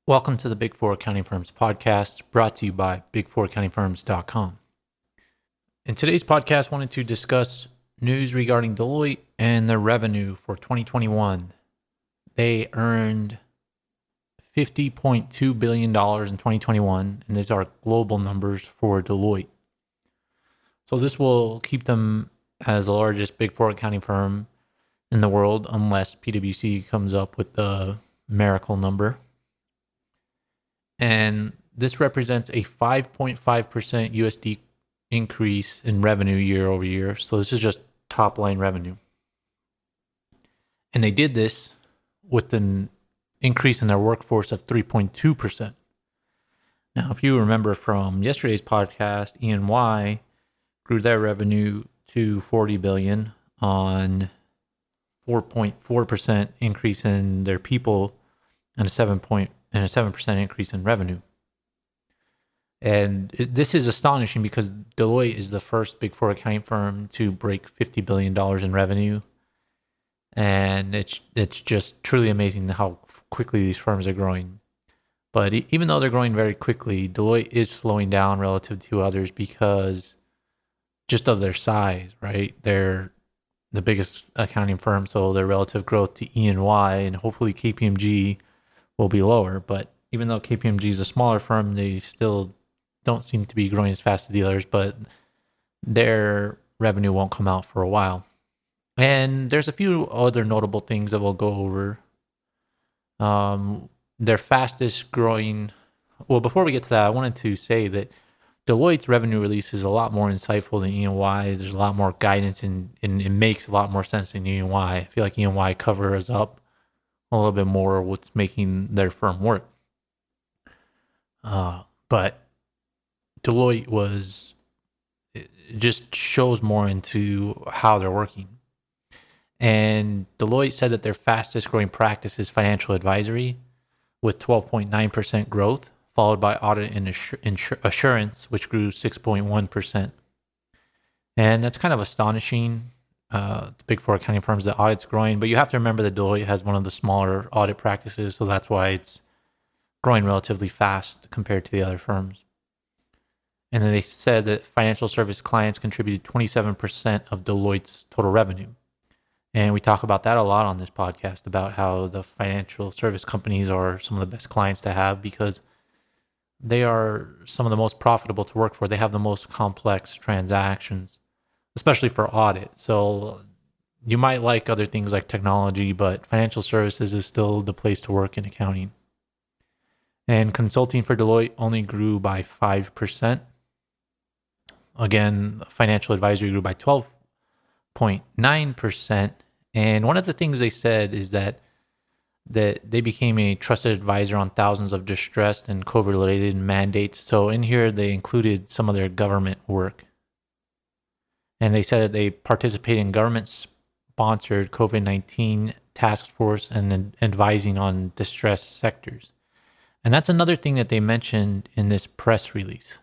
Welcome to the Big Four Accounting Firms podcast, brought to you by big4accountingfirms.com. In today's podcast, I wanted to discuss news regarding Deloitte and their revenue for 2021. They earned $50.2 billion in 2021, and these are global numbers for Deloitte. So this will keep them as the largest Big Four accounting firm in the world, unless PwC comes up with the miracle number. And this represents a 5.5% USD increase in revenue year over year. So this is just top line revenue. And they did this with an increase in their workforce of 3.2%. Now, if you remember from yesterday's podcast, E&Y grew their revenue to $40 billion on 4.4% increase in their people and a 7% increase in revenue. And this is astonishing because Deloitte is the first Big Four accounting firm to break $50 billion in revenue. And it's just truly amazing how quickly these firms are growing. But even though they're growing very quickly, Deloitte is slowing down relative to others because just of their size, right? They're the biggest accounting firm, so their relative growth to E&Y and hopefully KPMG will be lower. But even though KPMG is a smaller firm, they still don't seem to be growing as fast as the others, but their revenue won't come out for a while. And there's a few other notable things that we'll go over. Their fastest growing, well, before we get to that, I wanted to say that Deloitte's revenue release is a lot more insightful than E&Y's. There's a lot more guidance and it makes a lot more sense than E&Y. I feel like E&Y covers up a little bit more what's making their firm work. But Deloitte it just shows more into how they're working. And Deloitte said that their fastest growing practice is financial advisory with 12.9% growth, followed by audit and assurance, which grew 6.1%. And that's kind of astonishing. The Big Four accounting firms, the audit's growing, but you have to remember that Deloitte has one of the smaller audit practices, so that's why it's growing relatively fast compared to the other firms. And then they said that financial service clients contributed 27% of Deloitte's total revenue. And we talk about that a lot on this podcast, about how the financial service companies are some of the best clients to have because they are some of the most profitable to work for. They have the most complex transactions, especially for audit. So you might like other things like technology, but financial services is still the place to work in accounting. And consulting for Deloitte only grew by 5%. Again, financial advisory grew by 12.9%. And one of the things they said is that they became a trusted advisor on thousands of distressed and COVID-related mandates. So in here, they included some of their government work. And they said that they participate in government-sponsored COVID-19 task force and advising on distressed sectors. And that's another thing that they mentioned in this press release.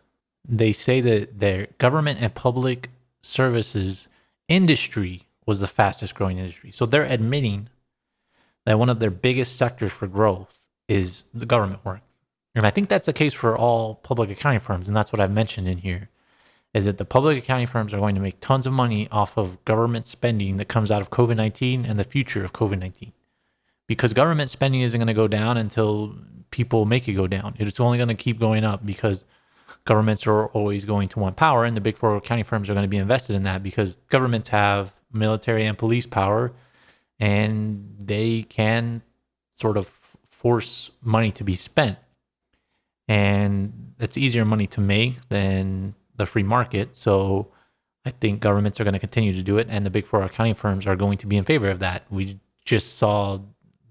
They say that their government and public services industry was the fastest growing industry. So they're admitting that one of their biggest sectors for growth is the government work. And I think that's the case for all public accounting firms. And that's what I've mentioned in here, is that the public accounting firms are going to make tons of money off of government spending that comes out of COVID-19 and the future of COVID-19. Because government spending isn't going to go down until people make it go down. It's only going to keep going up because governments are always going to want power, and the Big Four accounting firms are going to be invested in that because governments have military and police power, and they can sort of force money to be spent. And it's easier money to make than the free market. So I think governments are going to continue to do it, and the Big Four accounting firms are going to be in favor of that. We just saw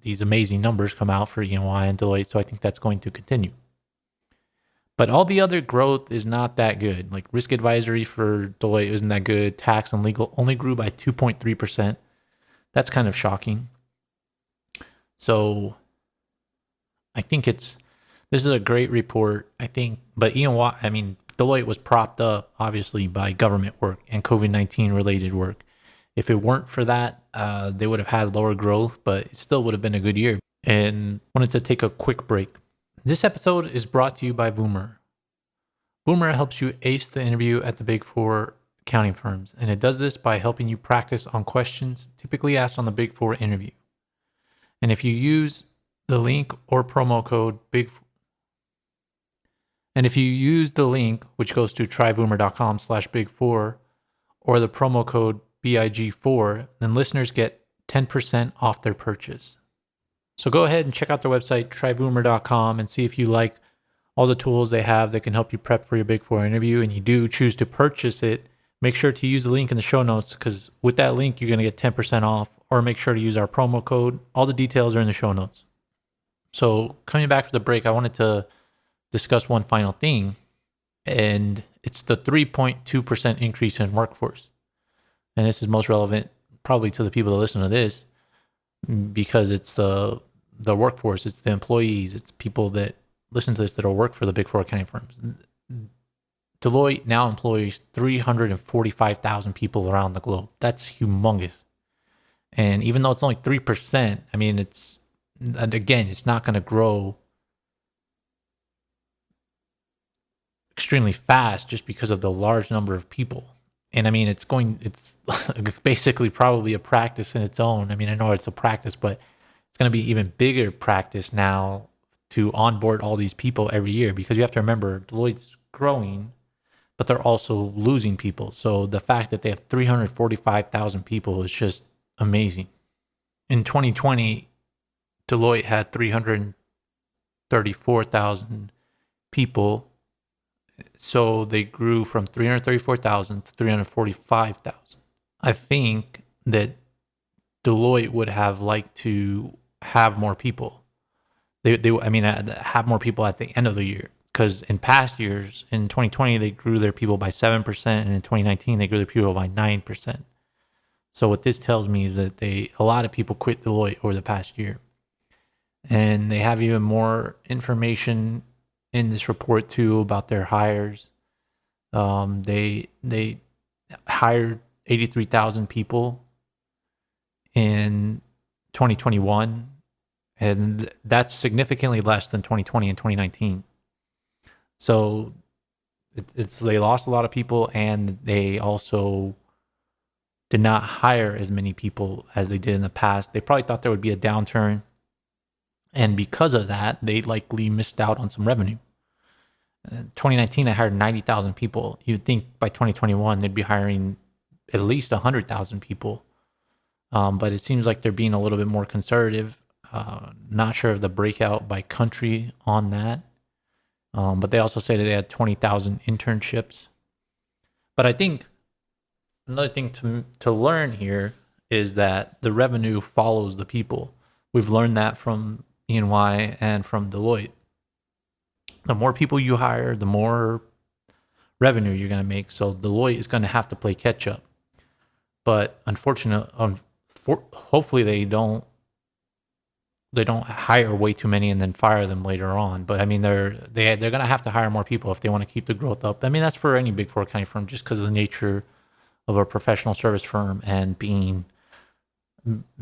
these amazing numbers come out for E&Y and Deloitte, so I think that's going to continue. But all the other growth is not that good. Like risk advisory for Deloitte isn't that good. Tax and legal only grew by 2.3%. That's kind of shocking. So I think this is a great report, I think. But Deloitte was propped up, obviously, by government work and COVID-19 related work. If it weren't for that, they would have had lower growth, but it still would have been a good year. And wanted to take a quick break. This episode is brought to you by Boomer. Boomer helps you ace the interview at the Big Four accounting firms, and it does this by helping you practice on questions typically asked on the Big Four interview. And if you use the link or promo code which goes to tryboomer.com/big4, or the promo code BIG4, then listeners get 10% off their purchase. So go ahead and check out their website, tryboomer.com, and see if you like all the tools they have that can help you prep for your Big Four interview, and you do choose to purchase it. Make sure to use the link in the show notes, because with that link, you're going to get 10% off, or make sure to use our promo code. All the details are in the show notes. So coming back from the break, I wanted to discuss one final thing, and it's the 3.2% increase in workforce. And this is most relevant probably to the people that listen to this, because it's the workforce, it's the employees, it's people that listen to this that'll work for the Big Four accounting firms. Deloitte now employs 345,000 people around the globe. That's humongous. And even though it's only 3%, I mean, it's not going to grow extremely fast just because of the large number of people. And I mean, it's basically probably a practice in its own. I mean, I know it's a practice, but it's going to be even bigger practice now to onboard all these people every year, because you have to remember Deloitte's growing, but they're also losing people. So the fact that they have 345,000 people is just amazing. In 2020, Deloitte had 334,000 people. So they grew from 334,000 to 345,000. I think that Deloitte would have liked to have more people. Have more people at the end of the year, because in past years, in 2020, they grew their people by 7%, and in 2019, they grew their people by 9%. So what this tells me is that a lot of people quit Deloitte over the past year. And they have even more information in this report too about their hires. They hired 83,000 people in 2021, and that's significantly less than 2020 and 2019. So they lost a lot of people, and they also did not hire as many people as they did in the past. They probably thought there would be a downturn, and because of that, they likely missed out on some revenue. 2019, they hired 90,000 people. You'd think by 2021, they'd be hiring at least 100,000 people. But it seems like they're being a little bit more conservative. Not sure of the breakout by country on that. But they also say that they had 20,000 internships. But I think another thing to learn here is that the revenue follows the people. We've learned that from E&Y and from Deloitte. The more people you hire, the more revenue you're going to make. So Deloitte is going to have to play catch up. But hopefully they don't hire way too many and then fire them later on. But I mean, they're going to have to hire more people if they want to keep the growth up. I mean, that's for any Big Four accounting firm, just because of the nature of a professional service firm and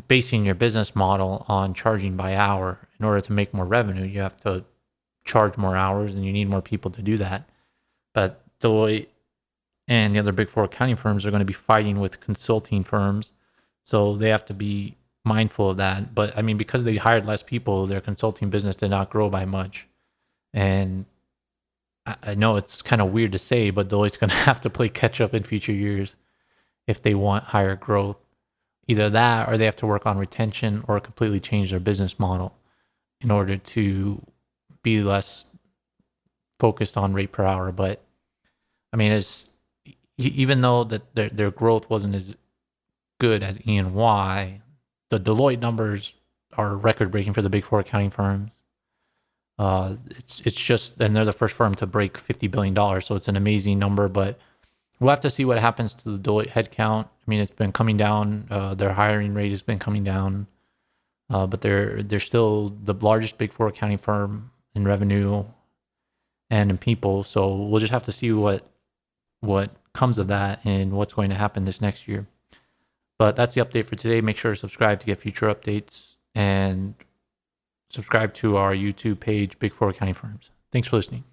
basing your business model on charging by hour. In order to make more revenue, you have to charge more hours, and you need more people to do that. But Deloitte and the other Big Four accounting firms are going to be fighting with consulting firms, so they have to be mindful of that. But I mean, because they hired less people, their consulting business did not grow by much. And I know it's kind of weird to say, but Deloitte's going to have to play catch up in future years if they want higher growth. Either that, or they have to work on retention, or completely change their business model in order to be less focused on rate per hour. But I mean, even though that their growth wasn't as good as E&Y, the Deloitte numbers are record breaking for the Big Four accounting firms. It's just, and they're the first firm to break $50 billion. So it's an amazing number, but we'll have to see what happens to the Deloitte headcount. I mean, it's been coming down. Their hiring rate has been coming down, but they're still the largest Big Four accounting firm in revenue and in people. So we'll just have to see what comes of that and what's going to happen this next year. But that's the update for today. Make sure to subscribe to get future updates, and subscribe to our YouTube page, Big Four Accounting Firms. Thanks for listening.